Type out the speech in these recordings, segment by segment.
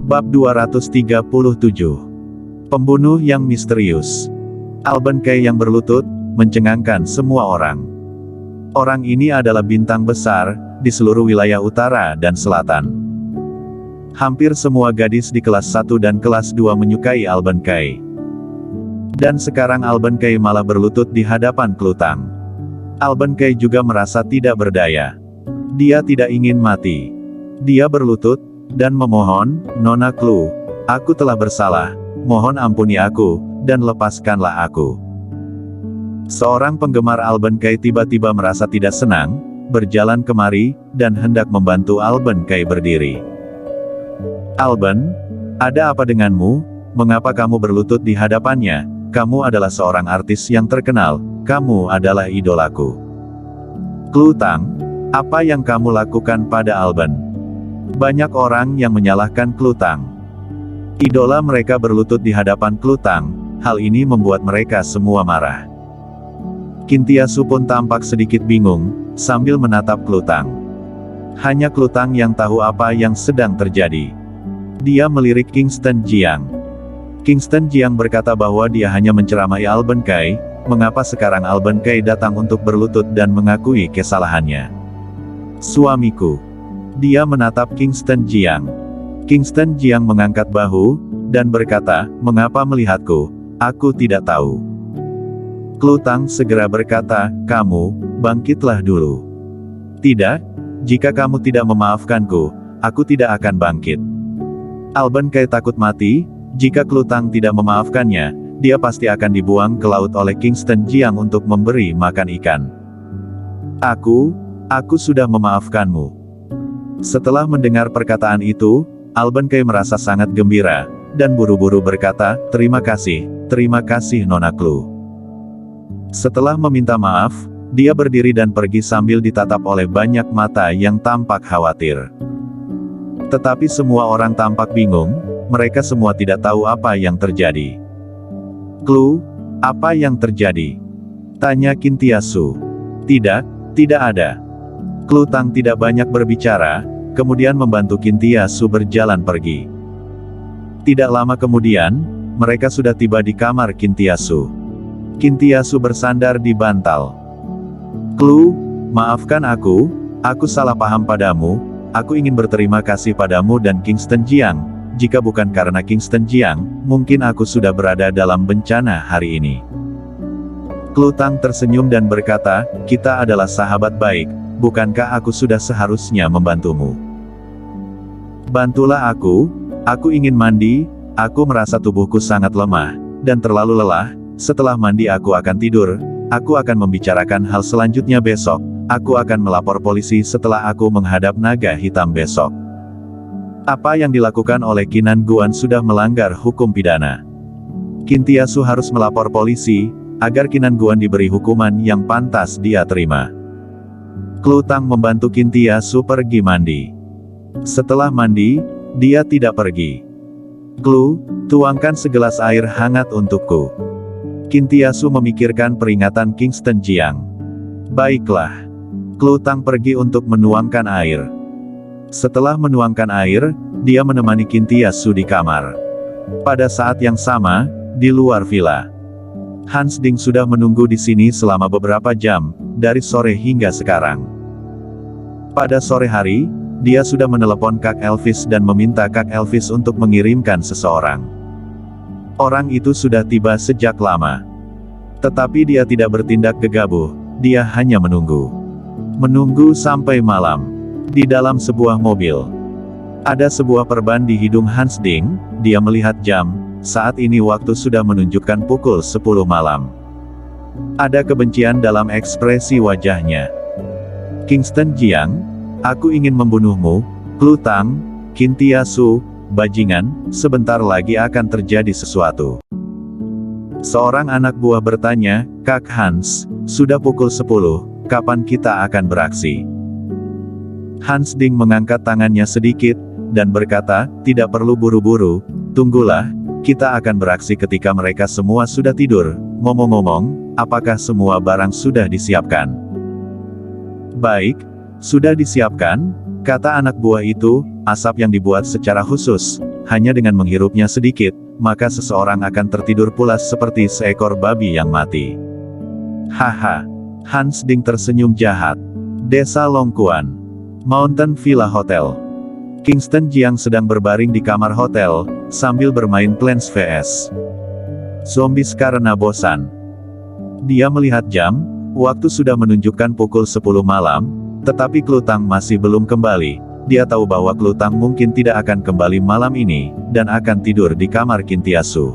Bab 237. Pembunuh yang misterius. Alban-Kay yang berlutut, mencengangkan semua orang. Orang ini adalah bintang besar, di seluruh wilayah utara dan selatan. Hampir semua gadis di kelas 1 dan kelas 2 menyukai Alban-Kay. Dan sekarang Alban-Kay malah berlutut di hadapan Klutang. Alban-Kay juga merasa tidak berdaya. Dia tidak ingin mati. Dia berlutut, dan memohon, "Nona Klu, aku telah bersalah, mohon ampuni aku, dan lepaskanlah aku." Seorang penggemar Alban-Kay tiba-tiba merasa tidak senang, berjalan kemari, dan hendak membantu Alban-Kay berdiri. "Alban, ada apa denganmu? Mengapa kamu berlutut di hadapannya? Kamu adalah seorang artis yang terkenal, kamu adalah idolaku." "Klutang, apa yang kamu lakukan pada Alban?" Banyak orang yang menyalahkan Klutang. Idola mereka berlutut di hadapan Klutang, hal ini membuat mereka semua marah. Kintiasu pun tampak sedikit bingung, sambil menatap Klutang. Hanya Klutang yang tahu apa yang sedang terjadi. Dia melirik Kingston Jiang. Kingston Jiang berkata bahwa dia hanya menceramai Alban-Kay, mengapa sekarang Alban-Kay datang untuk berlutut dan mengakui kesalahannya. "Suamiku." Dia menatap Kingston Jiang. Kingston Jiang mengangkat bahu, dan berkata, "Mengapa melihatku? Aku tidak tahu." Klutang segera berkata, "Kamu, bangkitlah dulu." "Tidak, jika kamu tidak memaafkanku, aku tidak akan bangkit." Alban-Kay takut mati, jika Klutang tidak memaafkannya, dia pasti akan dibuang ke laut oleh Kingston Jiang untuk memberi makan ikan. Aku sudah memaafkanmu." Setelah mendengar perkataan itu, Alban-Kay merasa sangat gembira, dan buru-buru berkata, terima kasih Nona Klu." Setelah meminta maaf, dia berdiri dan pergi sambil ditatap oleh banyak mata yang tampak khawatir. Tetapi semua orang tampak bingung, mereka semua tidak tahu apa yang terjadi. "Klu, apa yang terjadi?" tanya Kintiasu. Tidak ada." Klutang tidak banyak berbicara, kemudian membantu Kintiasu berjalan pergi. Tidak lama kemudian, mereka sudah tiba di kamar Kintiasu. Kintiasu bersandar di bantal. "Klu, maafkan aku salah paham padamu, aku ingin berterima kasih padamu dan Kingston Jiang, jika bukan karena Kingston Jiang, mungkin aku sudah berada dalam bencana hari ini." Klutang tersenyum dan berkata, "Kita adalah sahabat baik. Bukankah aku sudah seharusnya membantumu? Bantulah aku ingin mandi, aku merasa tubuhku sangat lemah, dan terlalu lelah, setelah mandi aku akan tidur, aku akan membicarakan hal selanjutnya besok, aku akan melapor polisi setelah aku menghadap naga hitam besok." Apa yang dilakukan oleh Kinan Guan sudah melanggar hukum pidana. Kintiasu harus melapor polisi, agar Kinan Guan diberi hukuman yang pantas dia terima. Klutang membantu Kintiasu pergi mandi. Setelah mandi, dia tidak pergi. "Klu, tuangkan segelas air hangat untukku." Kintiasu memikirkan peringatan Kingston Jiang. "Baiklah." Klutang pergi untuk menuangkan air. Setelah menuangkan air, dia menemani Kintiasu di kamar. Pada saat yang sama, di luar villa, Hans Ding sudah menunggu di sini selama beberapa jam, dari sore hingga sekarang. Pada sore hari, dia sudah menelepon Kak Elvis dan meminta Kak Elvis untuk mengirimkan seseorang. Orang itu sudah tiba sejak lama. Tetapi dia tidak bertindak gegabah, dia hanya menunggu. Menunggu sampai malam. Di dalam sebuah mobil. Ada sebuah perban di hidung Hans Ding, dia melihat jam, saat ini waktu sudah menunjukkan pukul 10 malam. Ada kebencian dalam ekspresi wajahnya. "Kingston Jiang, aku ingin membunuhmu, Klutang, Kintiasu, bajingan, sebentar lagi akan terjadi sesuatu." Seorang anak buah bertanya, "Kak Hans, sudah pukul 10, kapan kita akan beraksi?" Hans Ding mengangkat tangannya sedikit, dan berkata, "Tidak perlu buru-buru, tunggulah, kita akan beraksi ketika mereka semua sudah tidur. Ngomong-ngomong, apakah semua barang sudah disiapkan?" "Baik, sudah disiapkan," kata anak buah itu, "asap yang dibuat secara khusus, hanya dengan menghirupnya sedikit, maka seseorang akan tertidur pulas seperti seekor babi yang mati. Haha. Hans Ding tersenyum jahat. Desa Longquan. Mountain Villa Hotel. Kingston Jiang sedang berbaring di kamar hotel, sambil bermain Plants vs Zombies karena bosan. Dia melihat jam, waktu sudah menunjukkan pukul 10 malam, tetapi Klutang masih belum kembali. Dia tahu bahwa Klutang mungkin tidak akan kembali malam ini, dan akan tidur di kamar Kintiasu.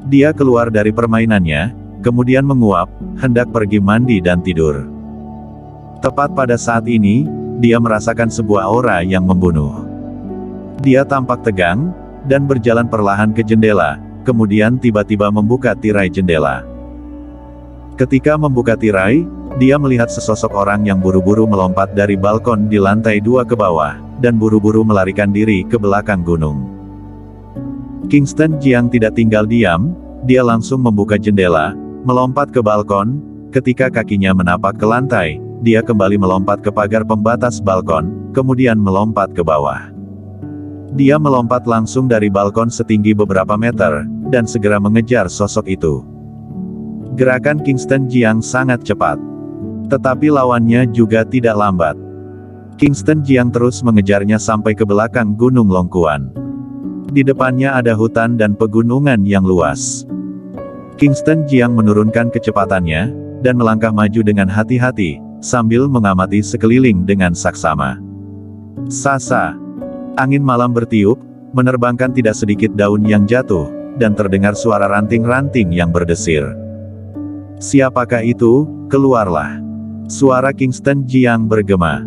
Dia keluar dari permainannya, kemudian menguap, hendak pergi mandi dan tidur. Tepat pada saat ini, dia merasakan sebuah aura yang membunuh. Dia tampak tegang, dan berjalan perlahan ke jendela, kemudian tiba-tiba membuka tirai jendela. Ketika membuka tirai, dia melihat sesosok orang yang buru-buru melompat dari balkon di lantai 2 ke bawah, dan buru-buru melarikan diri ke belakang gunung. Kingston Jiang tidak tinggal diam, dia langsung membuka jendela, melompat ke balkon. Ketika kakinya menapak ke lantai, dia kembali melompat ke pagar pembatas balkon, kemudian melompat ke bawah. Dia melompat langsung dari balkon setinggi beberapa meter, dan segera mengejar sosok itu. Gerakan Kingston Jiang sangat cepat. Tetapi lawannya juga tidak lambat. Kingston Jiang terus mengejarnya sampai ke belakang Gunung Longquan. Di depannya ada hutan dan pegunungan yang luas. Kingston Jiang menurunkan kecepatannya, dan melangkah maju dengan hati-hati, sambil mengamati sekeliling dengan saksama. Sasa. Angin malam bertiup, menerbangkan tidak sedikit daun yang jatuh, dan terdengar suara ranting-ranting yang berdesir. Siapakah itu? Keluarlah. Suara Kingston Jiang bergema.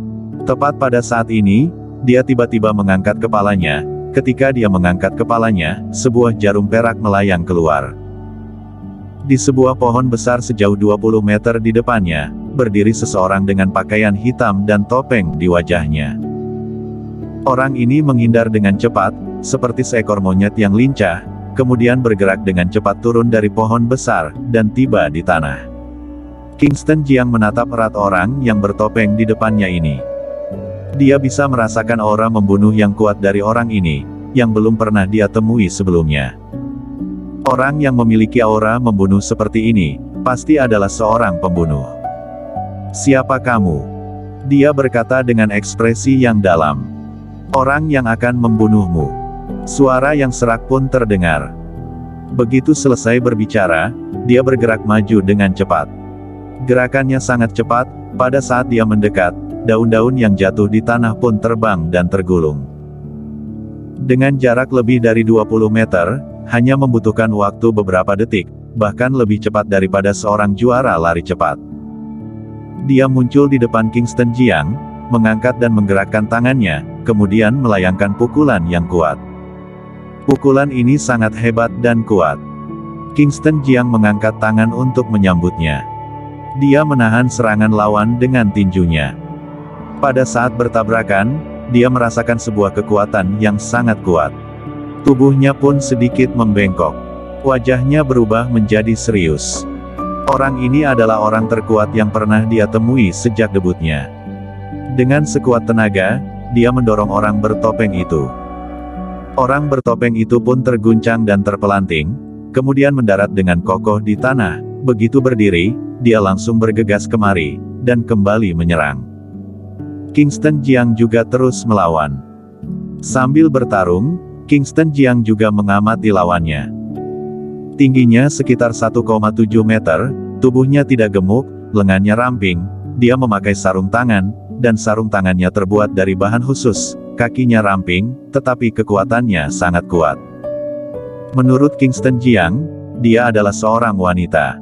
Tepat pada saat ini, dia tiba-tiba mengangkat kepalanya. Ketika dia mengangkat kepalanya, sebuah jarum perak melayang keluar. Di sebuah pohon besar sejauh 20 meter di depannya, berdiri seseorang dengan pakaian hitam dan topeng di wajahnya. Orang ini menghindar dengan cepat, seperti seekor monyet yang lincah, kemudian bergerak dengan cepat turun dari pohon besar, dan tiba di tanah. Kingston Jiang menatap erat orang yang bertopeng di depannya ini. Dia bisa merasakan aura membunuh yang kuat dari orang ini, yang belum pernah dia temui sebelumnya. Orang yang memiliki aura membunuh seperti ini, pasti adalah seorang pembunuh. Siapa kamu? Dia berkata dengan ekspresi yang dalam. Orang yang akan membunuhmu. Suara yang serak pun terdengar. Begitu selesai berbicara, dia bergerak maju dengan cepat. Gerakannya sangat cepat, pada saat dia mendekat, daun-daun yang jatuh di tanah pun terbang dan tergulung. Dengan jarak lebih dari 20 meter, hanya membutuhkan waktu beberapa detik, bahkan lebih cepat daripada seorang juara lari cepat. Dia muncul di depan Kingston Jiang, mengangkat dan menggerakkan tangannya, kemudian melayangkan pukulan yang kuat. Pukulan ini sangat hebat dan kuat. Kingston Jiang mengangkat tangan untuk menyambutnya. Dia menahan serangan lawan dengan tinjunya. Pada saat bertabrakan, dia merasakan sebuah kekuatan yang sangat kuat. Tubuhnya pun sedikit membengkok. Wajahnya berubah menjadi serius. Orang ini adalah orang terkuat yang pernah dia temui sejak debutnya. Dengan sekuat tenaga, dia mendorong orang bertopeng itu. Orang bertopeng itu pun terguncang dan terpelanting, kemudian mendarat dengan kokoh di tanah. Begitu berdiri, dia langsung bergegas kemari, dan kembali menyerang. Kingston Jiang juga terus melawan. Sambil bertarung, Kingston Jiang juga mengamati lawannya. Tingginya sekitar 1,7 meter, tubuhnya tidak gemuk, lengannya ramping, dia memakai sarung tangan, dan sarung tangannya terbuat dari bahan khusus, kakinya ramping, tetapi kekuatannya sangat kuat. Menurut Kingston Jiang, dia adalah seorang wanita.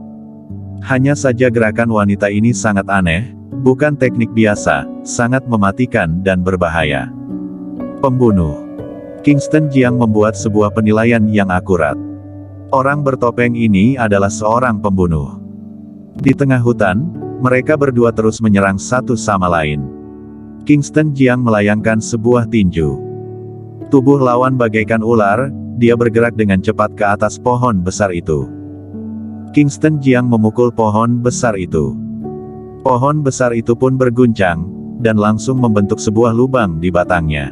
Hanya saja gerakan wanita ini sangat aneh, bukan teknik biasa, sangat mematikan dan berbahaya. Pembunuh. Kingston Jiang membuat sebuah penilaian yang akurat. Orang bertopeng ini adalah seorang pembunuh. Di tengah hutan, mereka berdua terus menyerang satu sama lain. Kingston Jiang melayangkan sebuah tinju. Tubuh lawan bagaikan ular, dia bergerak dengan cepat ke atas pohon besar itu. Kingston Jiang memukul pohon besar itu. Pohon besar itu pun berguncang, dan langsung membentuk sebuah lubang di batangnya.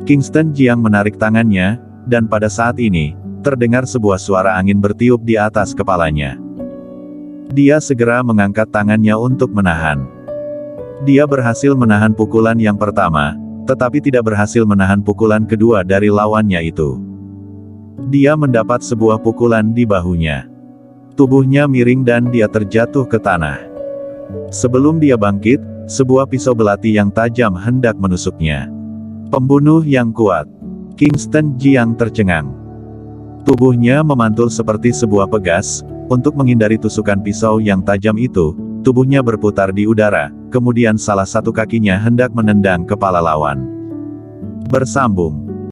Kingston Jiang menarik tangannya, dan pada saat ini, terdengar sebuah suara angin bertiup di atas kepalanya. Dia segera mengangkat tangannya untuk menahan. Dia berhasil menahan pukulan yang pertama, tetapi tidak berhasil menahan pukulan kedua dari lawannya itu. Dia mendapat sebuah pukulan di bahunya. Tubuhnya miring dan dia terjatuh ke tanah. Sebelum dia bangkit, sebuah pisau belati yang tajam hendak menusuknya. Pembunuh yang kuat. Kingston Jiang tercengang. Tubuhnya memantul seperti sebuah pegas. Untuk menghindari tusukan pisau yang tajam itu, tubuhnya berputar di udara, kemudian salah satu kakinya hendak menendang kepala lawan. Bersambung.